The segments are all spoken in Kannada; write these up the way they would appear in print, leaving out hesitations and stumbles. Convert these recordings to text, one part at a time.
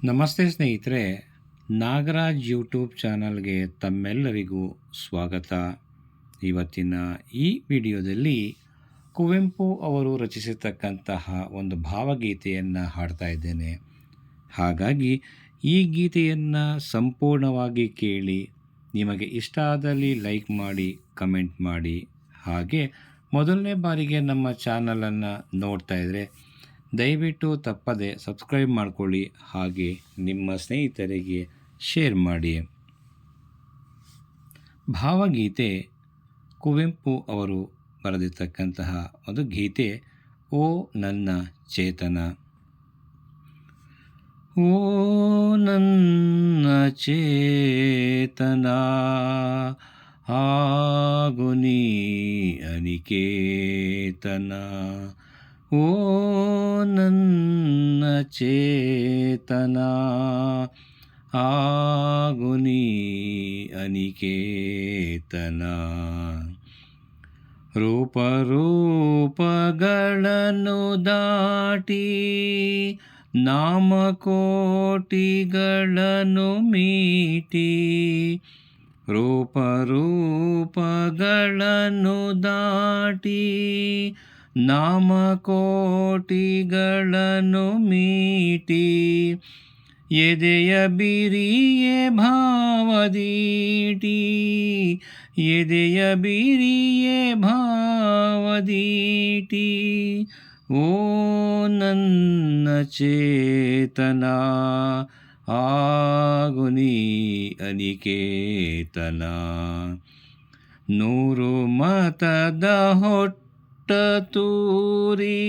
ನಮಸ್ತೆ ಸ್ನೇಹಿತರೆ, ನಾಗರಾಜ್ ಯೂಟ್ಯೂಬ್ ಚಾನಲ್ಗೆ ತಮ್ಮೆಲ್ಲರಿಗೂ ಸ್ವಾಗತ. ಇವತ್ತಿನ ಈ ವಿಡಿಯೋದಲ್ಲಿ ಕುವೆಂಪು ಅವರು ರಚಿಸಿರ್ತಕ್ಕಂತಹ ಒಂದು ಭಾವಗೀತೆಯನ್ನು ಹಾಡ್ತಾ ಇದ್ದೇನೆ. ಹಾಗಾಗಿ ಈ ಗೀತೆಯನ್ನು ಸಂಪೂರ್ಣವಾಗಿ ಕೇಳಿ, ನಿಮಗೆ ಇಷ್ಟ ಆದಲ್ಲಿ ಲೈಕ್ ಮಾಡಿ, ಕಮೆಂಟ್ ಮಾಡಿ. ಹಾಗೆ ಮೊದಲನೇ ಬಾರಿಗೆ ನಮ್ಮ ಚಾನಲನ್ನು ನೋಡ್ತಾ ಇದ್ದರೆ ದಯವಿಟ್ಟು ತಪ್ಪದೆ ಸಬ್ಸ್ಕ್ರೈಬ್ ಮಾಡಿಕೊಳ್ಳಿ, ಹಾಗೆ ನಿಮ್ಮ ಸ್ನೇಹಿತರಿಗೆ ಶೇರ್ ಮಾಡಿ. ಭಾವಗೀತೆ ಕುವೆಂಪು ಅವರು ಬರೆದಿರ್ತಕ್ಕಂತಹ ಒಂದು ಗೀತೆ. ಓ ನನ್ನ ಚೇತನ. ಓ ನನ್ನ ಚೇತನ, ಆಗು ನೀ ಅನಿಕೇತನ. ಓ ನನ್ನ ಚೇತನ, ಆಗು ನೀ ಅನಿಕೇತನ. ರೂಪಗಳನ್ನು ದಾಟಿ ನಾಮಕೋಟಿಗಳನ್ನು ಮೀಟಿ. ರೂಪಗಳನ್ನು ದಾಟಿ ನಾಮಕೋಟಿಗಳನ್ನು ಮೀಟಿ. ಎದೆಯ ಬಿರಿಯೇ ಭಾವದೀಟಿ, ಎದೆಯ ಬಿರಿಯೇ ಭಾವದೀಟಿ. ಓ ನನ್ನ ಚೇತನ, ಆಗು ನೀ ಅನಿಕೇತನ. ನೂರು ಮತದ ಹೊಟ್ಟ ತೂರಿ,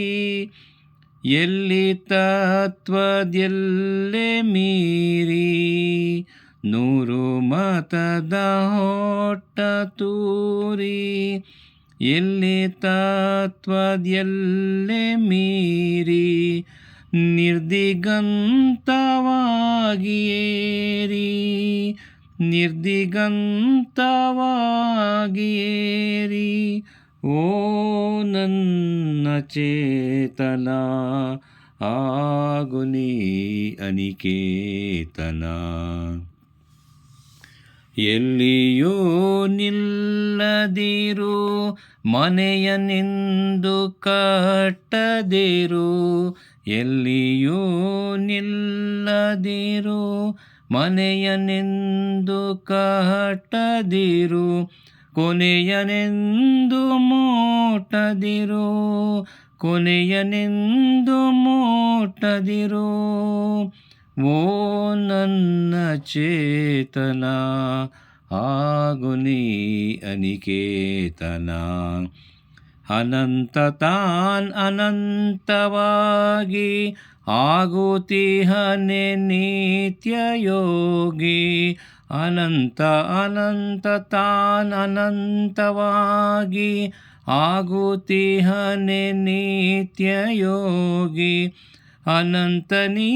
ಎಲ್ಲಿ ತತ್ವದೆಲ್ಲೆ ಮೀರಿ. ನೂರು ಮತದ ಹೊಟ್ಟ ತೂರಿ, ಎಲ್ಲಿ ತತ್ವದೆಲ್ಲೆ ಮೀರಿ. ನಿರ್ದಿಗಂತವಾಗಿ ಏರಿ, ನಿರ್ದಿಗಂತವಾಗಿ ಏರಿ. ಓ ನನ್ನ ಚೇತನ, ಆಗು ನೀ ಅನಿಕೇತನ. ಎಲ್ಲಿಯೂ ನಿಲ್ಲದಿರು, ಮನೆಯನೆಂದು ಕಟ್ಟದಿರು. ಎಲ್ಲಿಯೂ ನಿಲ್ಲದಿರು, ಮನೆಯನೆಂದು ಕಟ್ಟದಿರು. ಕೊನೆಯನೆಂದು ಮುಟ್ಟದಿರು, ಕೊನೆಯನೆಂದು ಮುಟ್ಟದಿರು. ಓ ನನ್ನ ಚೇತನ, ಆಗು ನೀ ಅನಿಕೇತನ. ಅನಂತ ತಾನ್ ಅನಂತವಾಗಿ ಆಗುತ್ತಿಹನೆ ನಿತ್ಯ ಯೋಗಿ. ಅನಂತ ಅನಂತ ತಾನ್ ಅನಂತವಾಗಿ ಆಗುತ್ತಿಹನೆ ನಿತ್ಯ ಯೋಗಿ. ಅನಂತ ನೀ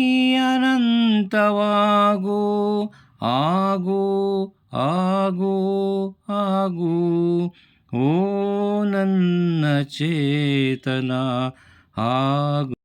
ಅನಂತವಾಗು, ಆಗು ಆಗು ಆಗು. ಓ ನನ್ನ ಚೇತನ, ಆಗು.